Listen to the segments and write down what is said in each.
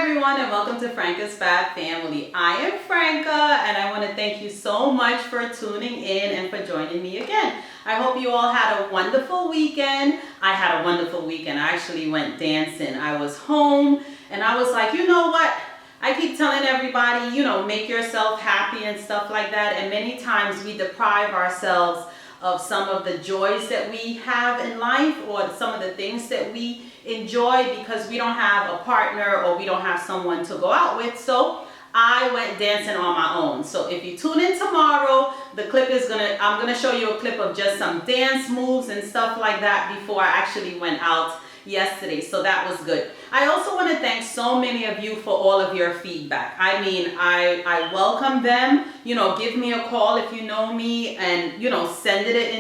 everyone, and welcome to Franka's Fab Family. I am Franka, and I want to thank you so much for tuning in and for joining me again. I hope you all had a wonderful weekend. I had a wonderful weekend. I actually went dancing. I was home, and I was like, you know what? I keep telling everybody, make yourself happy and stuff like that, and many times we deprive ourselves of some of the joys that we have in life or some of the things that we enjoy because we don't have a partner or we don't have someone to go out with. So I went dancing on my own. So if you tune in tomorrow, the clip is I'm gonna show you a clip of just some dance moves and stuff like that before I actually went out yesterday. So that was good. I also want to thank so many of you for all of your feedback. I mean, I welcome them. Give me a call if you know me, and send it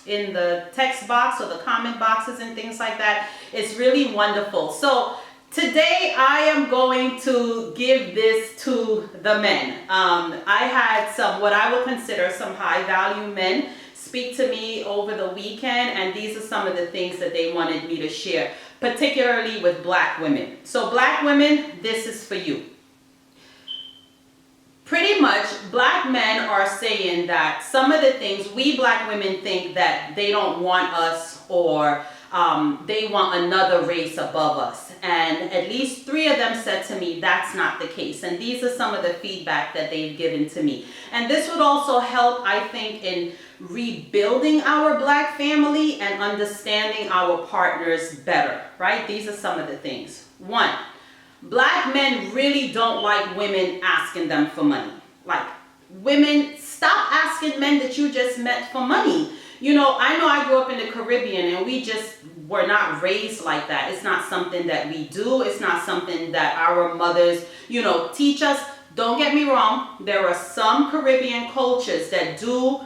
in the text box or the comment boxes and things like that. It's really wonderful. So today I am going to give this to the men. I had what I would consider some high value men speak to me over the weekend, and these are some of the things that they wanted me to share, particularly with black women. So black women, this is for you. Pretty much black men are saying that some of the things we black women think that they don't want us, or they want another race above us. And at least 3 of them said to me that's not the case. And these are some of the feedback that they've given to me. And this would also help, I think, in rebuilding our black family and understanding our partners better, right? These are some of the things. 1, black men really don't like women asking them for money. Like, women, stop asking men that you just met for money. I know I grew up in the Caribbean, and we just were not raised like that. It's not something that we do. It's not something that our mothers, teach us. Don't get me wrong. There are some Caribbean cultures that do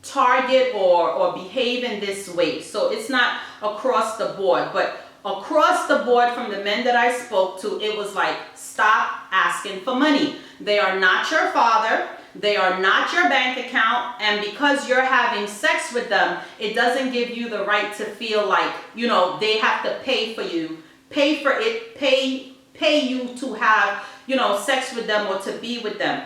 target or behave in this way. So it's not across the board, but across the board from the men that I spoke to, it was like, stop asking for money. They are not your father. They are not your bank account. And because you're having sex with them, it doesn't give you the right to feel like, they have to pay for you, pay you to have, sex with them or to be with them.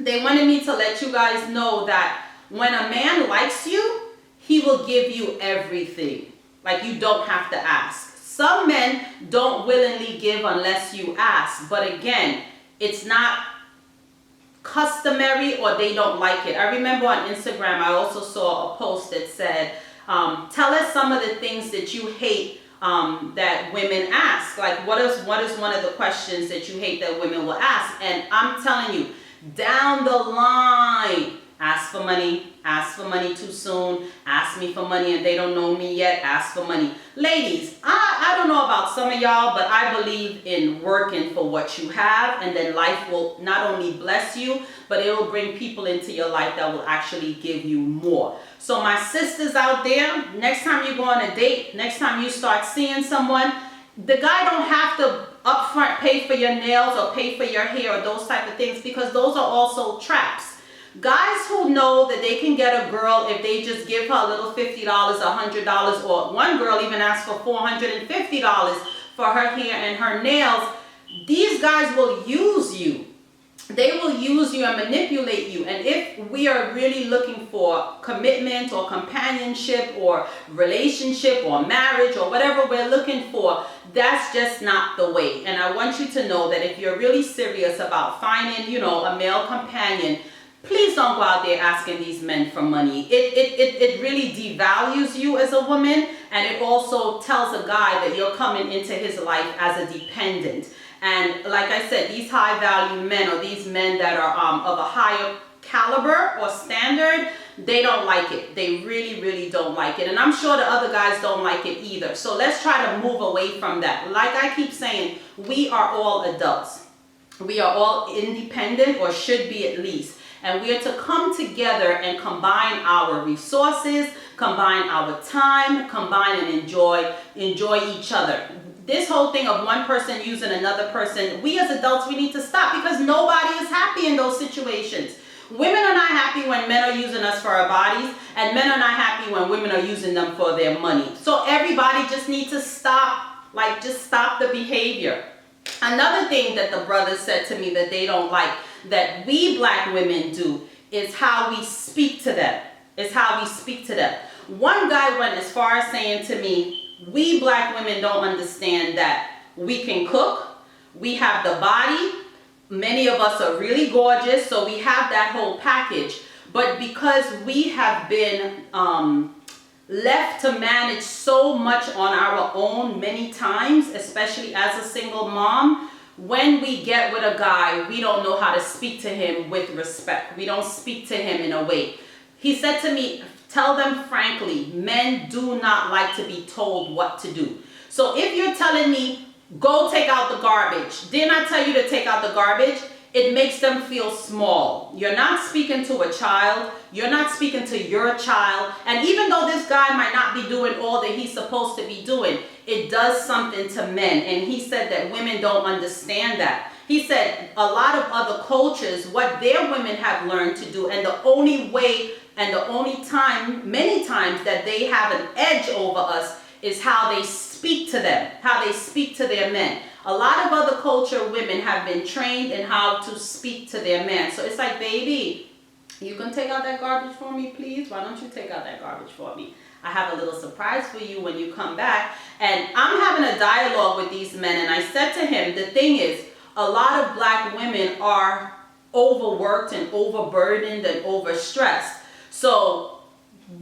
They wanted me to let you guys know that when a man likes you, he will give you everything. Like, you don't have to ask. Some men don't willingly give unless you ask. But again, it's not customary, or they don't like it. I remember on Instagram, I also saw a post that said, tell us some of the things that you hate that women ask. Like, what is one of the questions that you hate that women will ask? And I'm telling you, down the line, ask for money too soon, ask me for money and they don't know me yet, ask for money. Ladies, I don't know about some of y'all, but I believe in working for what you have, and then life will not only bless you, but it will bring people into your life that will actually give you more. So my sisters out there, next time you go on a date, next time you start seeing someone, the guy don't have to upfront pay for your nails or pay for your hair or those type of things, because those are also traps. Guys who know that they can get a girl if they just give her a little $50, $100, or one girl even asked for $450 for her hair and her nails, these guys will use you. They will use you and manipulate you. And if we are really looking for commitment or companionship or relationship or marriage or whatever we're looking for, that's just not the way. And I want you to know that if you're really serious about finding, a male companion, please don't go out there asking these men for money. It really devalues you as a woman, and it also tells a guy that you're coming into his life as a dependent. And like I said, these high value men, or these men that are of a higher caliber or standard, they don't like it. They really, really don't like it. And I'm sure the other guys don't like it either. So let's try to move away from that. Like I keep saying, we are all adults. We are all independent, or should be at least. And we are to come together and combine our resources, combine our time, combine and enjoy each other. This whole thing of one person using another person, we as adults, we need to stop, because nobody is happy in those situations. Women are not happy when men are using us for our bodies, and men are not happy when women are using them for their money. So everybody just needs to stop Like, just stop the behavior. Another thing that the brothers said to me that they don't like, that we black women do, is how we speak to them. Is how we speak to them. One guy went as far as saying to me, we black women don't understand that we can cook, we have the body, many of us are really gorgeous, so we have that whole package. But because we have been left to manage so much on our own many times, especially as a single mom, when we get with a guy, we don't know how to speak to him with respect. We don't speak to him in a way. He said to me, tell them frankly, men do not like to be told what to do. So if you're telling me, go take out the garbage, didn't I tell you to take out the garbage? It makes them feel small. You're not speaking to a child. You're not speaking to your child. And even though this guy might not be doing all that he's supposed to be doing, it does something to men. And he said that women don't understand that. He said a lot of other cultures, what their women have learned to do, and the only way and the only time, many times, that they have an edge over us is how they speak to them, how they speak to their men. A lot of other culture women have been trained in how to speak to their men. So it's like, baby, you can take out that garbage for me, please? Why don't you take out that garbage for me? I have a little surprise for you when you come back. And I'm having a dialogue with these men, and I said to him, the thing is, a lot of black women are overworked and overburdened and overstressed. So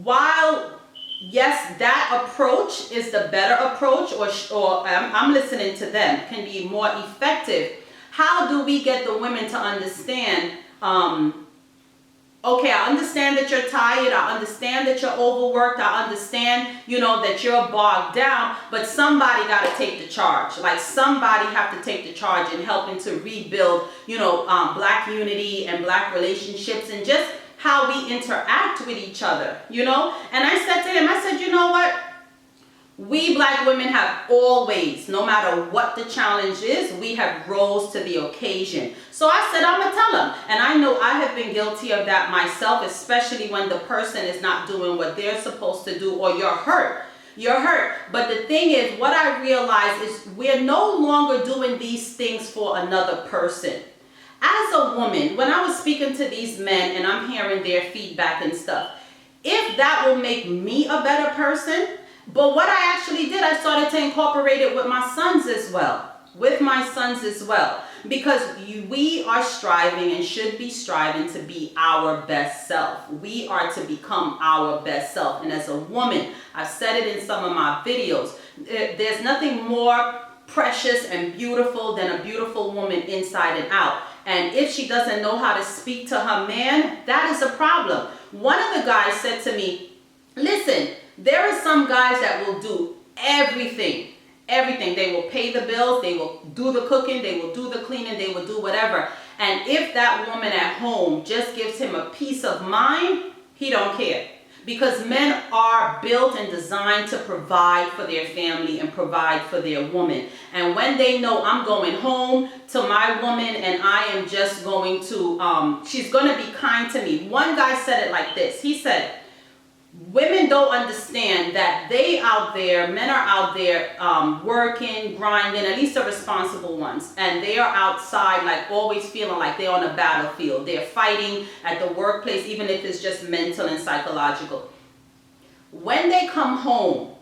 while, yes, that approach is the better approach, or I'm listening to them, can be more effective, how do we get the women to understand, okay, I understand that you're tired, I understand that you're overworked, I understand, you know, that you're bogged down, but somebody got to take the charge. Like, somebody have to take the charge in helping to rebuild, you know, black unity and black relationships, and just how we interact with each other, you know. And I said to him, I said, you know what? We black women have always, no matter what the challenge is, we have rose to the occasion. So I said, I'm going to tell him. And I know I have been guilty of that myself, especially when the person is not doing what they're supposed to do, or you're hurt. You're hurt. But the thing is, what I realize is we're no longer doing these things for another person. As a woman, when I was speaking to these men and I'm hearing their feedback and stuff, if that will make me a better person, but what I actually did, I started to incorporate it with my sons as well. With my sons as well. Because we are striving and should be striving to be our best self. We are to become our best self. And as a woman, I've said it in some of my videos, there's nothing more precious and beautiful than a beautiful woman inside and out. And if she doesn't know how to speak to her man, that is a problem. One of the guys said to me, listen, there are some guys that will do everything. Everything. They will pay the bills, they will do the cooking, they will do the cleaning, they will do whatever. And if that woman at home just gives him a peace of mind, he don't care. Because men are built and designed to provide for their family and provide for their woman. And when they know I'm going home to my woman and I am just going to, she's going to be kind to me. One guy said it like this. He said, women don't understand that they out there, men are out there working, grinding, at least the responsible ones. And they are outside like always feeling like they're on a battlefield. They're fighting at the workplace, even if it's just mental and psychological. When they come home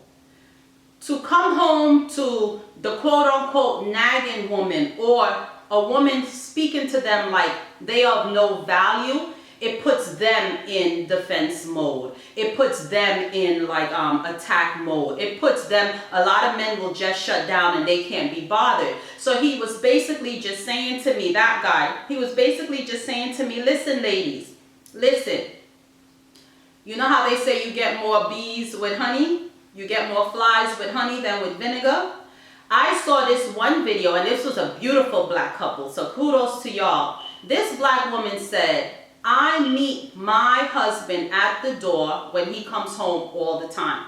to the quote unquote nagging woman, or a woman speaking to them like they are of no value, it puts them in defense mode. It puts them in like attack mode. It puts them, a lot of men will just shut down and they can't be bothered. So he was basically just saying to me, that guy, he was basically just saying to me, listen ladies, listen. You know how they say you get more bees with honey? You get more flies with honey than with vinegar? I saw this one video, and this was a beautiful black couple, so kudos to y'all. This black woman said, I meet my husband at the door when he comes home all the time.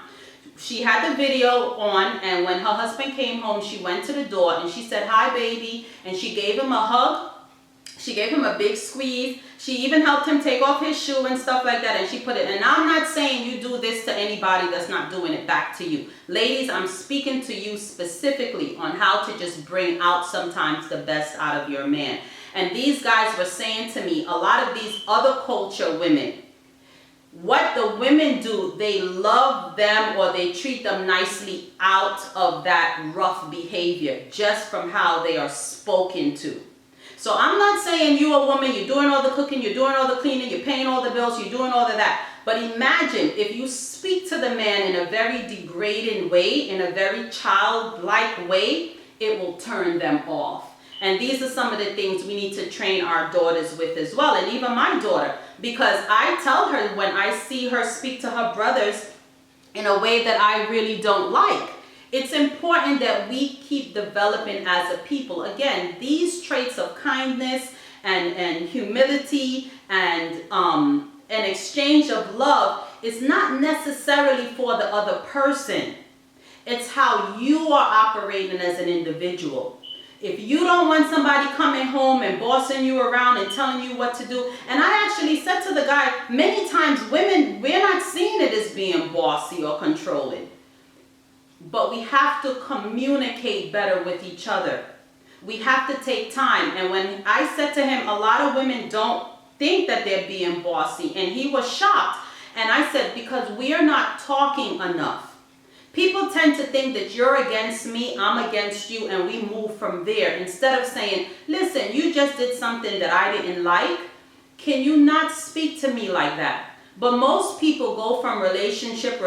She had the video on, and when her husband came home, she went to the door and she said, hi baby, and she gave him a hug. She gave him a big squeeze. She even helped him take off his shoe and stuff like that, and she put it, and I'm not saying you do this to anybody that's not doing it back to you. Ladies, I'm speaking to you specifically on how to just bring out sometimes the best out of your man. And these guys were saying to me, a lot of these other culture women, what the women do, they love them or they treat them nicely out of that rough behavior, just from how they are spoken to. So I'm not saying you a woman, you're doing all the cooking, you're doing all the cleaning, you're paying all the bills, you're doing all of that. But imagine if you speak to the man in a very degrading way, in a very childlike way, it will turn them off. And these are some of the things we need to train our daughters with as well. And even my daughter, because I tell her when I see her speak to her brothers in a way that I really don't like, it's important that we keep developing as a people. Again, these traits of kindness and humility and an exchange of love is not necessarily for the other person. It's how you are operating as an individual. If you don't want somebody coming home and bossing you around and telling you what to do, and I actually said to the guy, many times women, we're not seeing it as being bossy or controlling. But we have to communicate better with each other. We have to take time. And when I said to him, a lot of women don't think that they're being bossy, and he was shocked. And I said, because we are not talking enough. People tend to think that you're against me, I'm against you, and we move from there. Instead of saying, listen, you just did something that I didn't like. Can you not speak to me like that? But most people go from relationship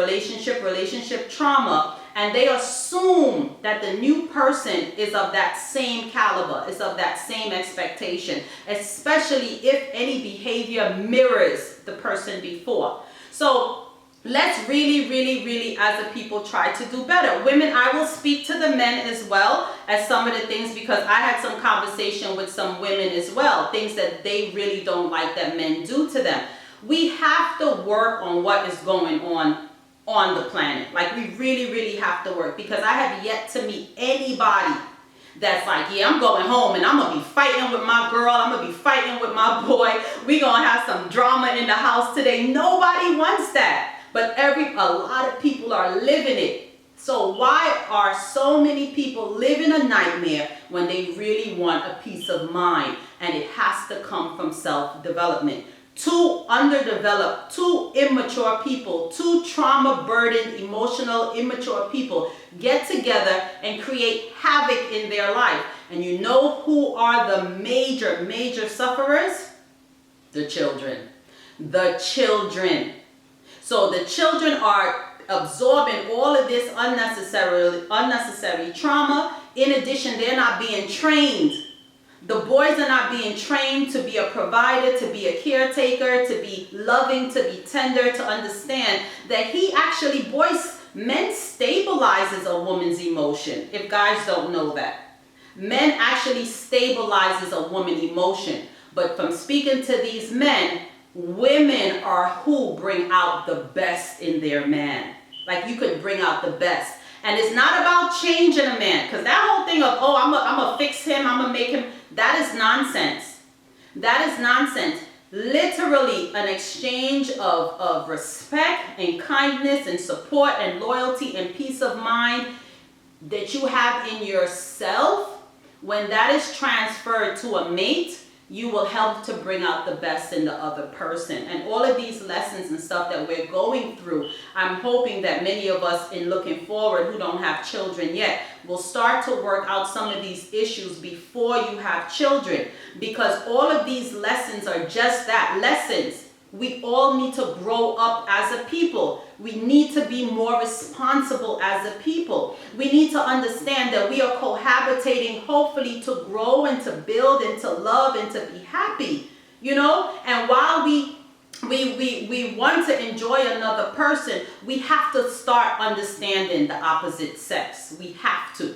trauma, and they assume that the new person is of that same caliber, is of that same expectation, especially if any behavior mirrors the person before. So let's really, as a people, try to do better. Women, I will speak to the men as well as some of the things, because I had some conversation with some women as well, things that they really don't like that men do to them. We have to work on what is going on the planet. Like, we really have to work, because I have yet to meet anybody that's like, yeah, I'm going home and I'm gonna be fighting with my girl, I'm gonna be fighting with my boy, we gonna have some drama in the house today. Nobody wants that, but a lot of people are living it. So why are so many people living a nightmare when they really want a peace of mind? And it has to come from self-development. Two underdeveloped, two immature people, two trauma-burdened, emotional, immature people get together and create havoc in their life. And you know who are the major sufferers? The children. The children. So the children are absorbing all of this unnecessary trauma. In addition, they're not being trained. The boys are not being trained to be a provider, to be a caretaker, to be loving, to be tender, to understand that men stabilizes a woman's emotion. If guys don't know that, men actually stabilizes a woman's emotion. But from speaking to these men, women are who bring out the best in their man. Like, you could bring out the best. And it's not about changing a man, because that whole thing of, oh, I'm gonna fix him, I'm gonna make him, that is nonsense. That is nonsense. Literally an exchange of respect and kindness and support and loyalty and peace of mind that you have in yourself, when that is transferred to a mate, you will help to bring out the best in the other person. And all of these lessons and stuff that we're going through, I'm hoping that many of us, in looking forward, who don't have children yet, will start to work out some of these issues before you have children. Because all of these lessons are just that, lessons. We all need to grow up as a people. We need to be more responsible as a people. We need to understand that we are cohabitating, hopefully, to grow and to build and to love and to be happy, you know? And while we want to enjoy another person, we have to start understanding the opposite sex. We have to.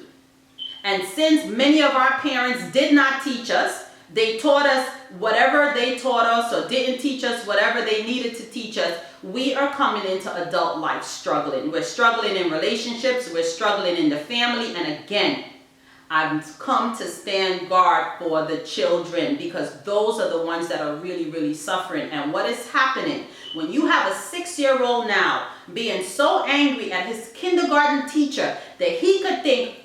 And since many of our parents did not teach us, they taught us whatever they taught us, or didn't teach us whatever they needed to teach us, we are coming into adult life struggling. We're struggling in relationships, we're struggling in the family, and again, I've come to stand guard for the children, because those are the ones that are really, really suffering. And what is happening when you have a 6-year-old now being so angry at his kindergarten teacher that he could think,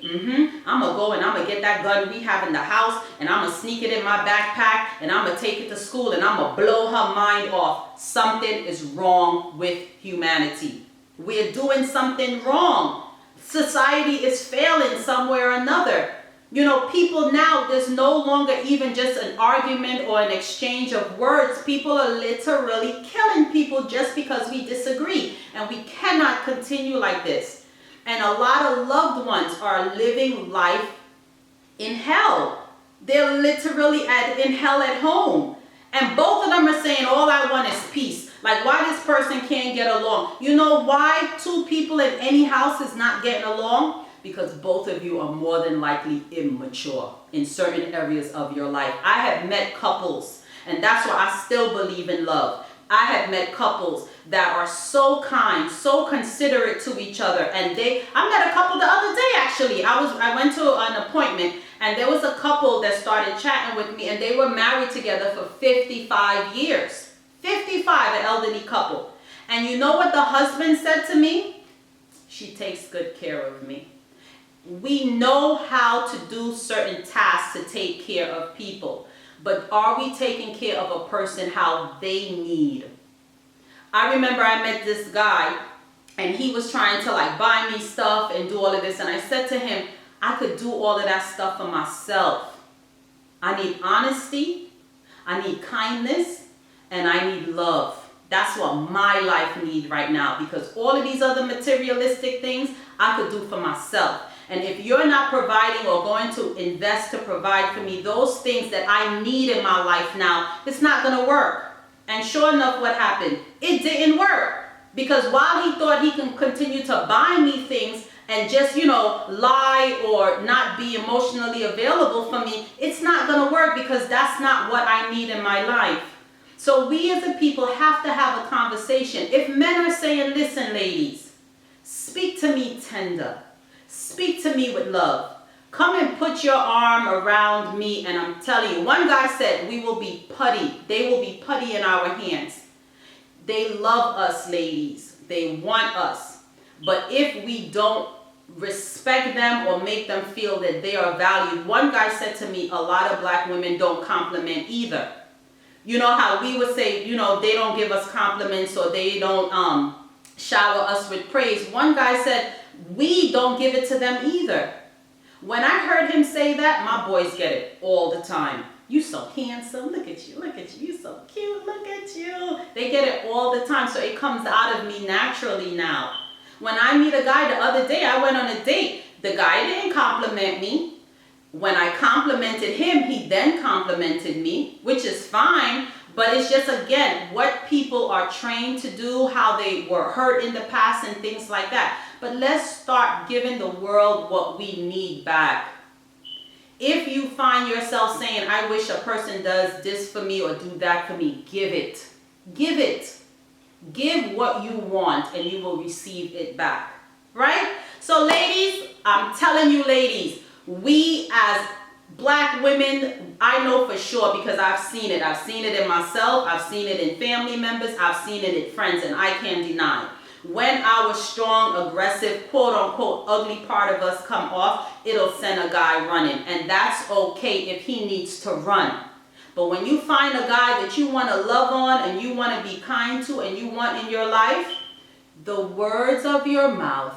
I'm going to go and I'm going to get that gun we have in the house and I'm going to sneak it in my backpack and I'm going to take it to school and I'm going to blow her mind off. Something is wrong with humanity. We're doing something wrong. Society is failing somewhere or another. You know, people now, there's no longer even just an argument or an exchange of words. People are literally killing people just because we disagree. And we cannot continue like this. And a lot of loved ones are living life in hell. They're literally in hell at home. And both of them are saying, all I want is peace. Like, why this person can't get along? You know why 2 people in any house is not getting along? Because both of you are more than likely immature in certain areas of your life. I have met couples, and that's why I still believe in love. I have met couples that are so kind, so considerate to each other. And I met a couple the other day, actually. I went to an appointment, and there was a couple that started chatting with me, and they were married together for 55 years. 55, an elderly couple. And you know what the husband said to me? She takes good care of me. We know how to do certain tasks to take care of people, but are we taking care of a person how they need? I remember I met this guy and he was trying to like buy me stuff and do all of this, and I said to him, I could do all of that stuff for myself. I need honesty, I need kindness, and I need love. That's what my life needs right now, because all of these other materialistic things I could do for myself. And if you're not providing or going to invest to provide for me those things that I need in my life now, it's not going to work. And sure enough, what happened? It didn't work. Because while he thought he can continue to buy me things and just, lie or not be emotionally available for me, it's not going to work, because that's not what I need in my life. So we as a people have to have a conversation. If men are saying, listen, ladies, speak to me tender. Speak to me with love. Come and put your arm around me, and I'm telling you, one guy said, we will be putty. They will be putty in our hands. They love us, ladies. They want us. But if we don't respect them or make them feel that they are valued, one guy said to me, a lot of black women don't compliment either. You know how we would say, they don't give us compliments or they don't shower us with praise. One guy said, we don't give it to them either. When I heard him say that, my boys get it all the time. You so handsome, look at you, you so cute, look at you. They get it all the time, so it comes out of me naturally now. When I meet a guy, the other day I went on a date, the guy didn't compliment me. When I complimented him, he then complimented me, which is fine. But it's just, again, what people are trained to do, how they were hurt in the past and things like that. But let's start giving the world what we need back. If you find yourself saying, I wish a person does this for me or do that for me, give it. Give it. Give what you want and you will receive it back. Right? So ladies, I'm telling you, ladies, we as black women, I know for sure, because I've seen it. I've seen it in myself. I've seen it in family members. I've seen it in friends, and I can't deny. When our strong, aggressive, quote unquote, ugly part of us come off, it'll send a guy running. And that's okay if he needs to run. But when you find a guy that you want to love on and you want to be kind to and you want in your life, the words of your mouth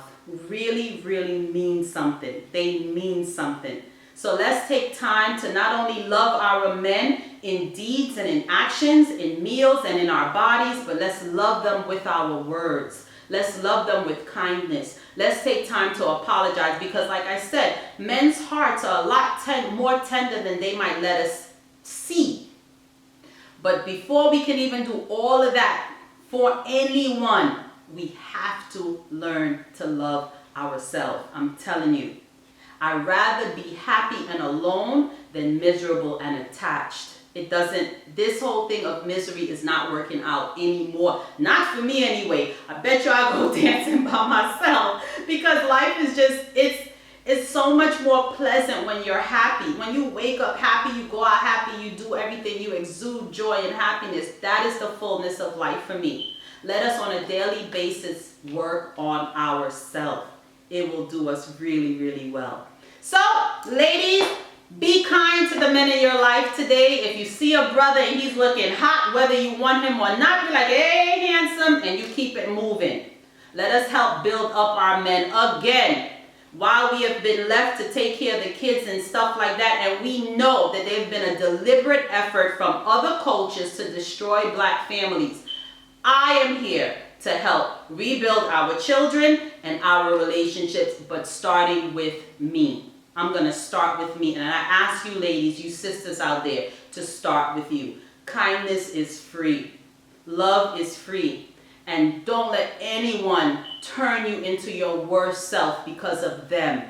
really, really mean something. They mean something. So let's take time to not only love our men in deeds and in actions, in meals and in our bodies, but let's love them with our words. Let's love them with kindness. Let's take time to apologize, because like I said, men's hearts are a lot more tender than they might let us see. But before we can even do all of that for anyone, we have to learn to love ourselves. I'm telling you. I'd rather be happy and alone than miserable and attached. This whole thing of misery is not working out anymore. Not for me anyway. I bet you I'll go dancing by myself, because life is just, It's so much more pleasant when you're happy. When you wake up happy, you go out happy, you do everything, you exude joy and happiness. That is the fullness of life for me. Let us on a daily basis work on ourselves. It will do us really, really well. So, ladies, be kind to the men in your life today. If you see a brother and he's looking hot, whether you want him or not, be like, hey, handsome, and you keep it moving. Let us help build up our men again. While we have been left to take care of the kids and stuff like that, and we know that there's been a deliberate effort from other cultures to destroy black families, I am here to help rebuild our children and our relationships, but starting with me. I'm going to start with me. And I ask you ladies, you sisters out there, to start with you. Kindness is free. Love is free. And don't let anyone turn you into your worst self because of them.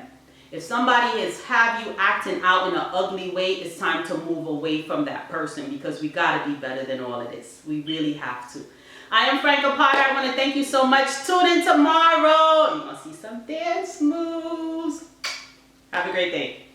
If somebody has have you acting out in an ugly way, it's time to move away from that person, because we got to be better than all of this. We really have to. I am Franka Potter. I want to thank you so much. Tune in tomorrow. You're going to see some dance moves. Have a great day.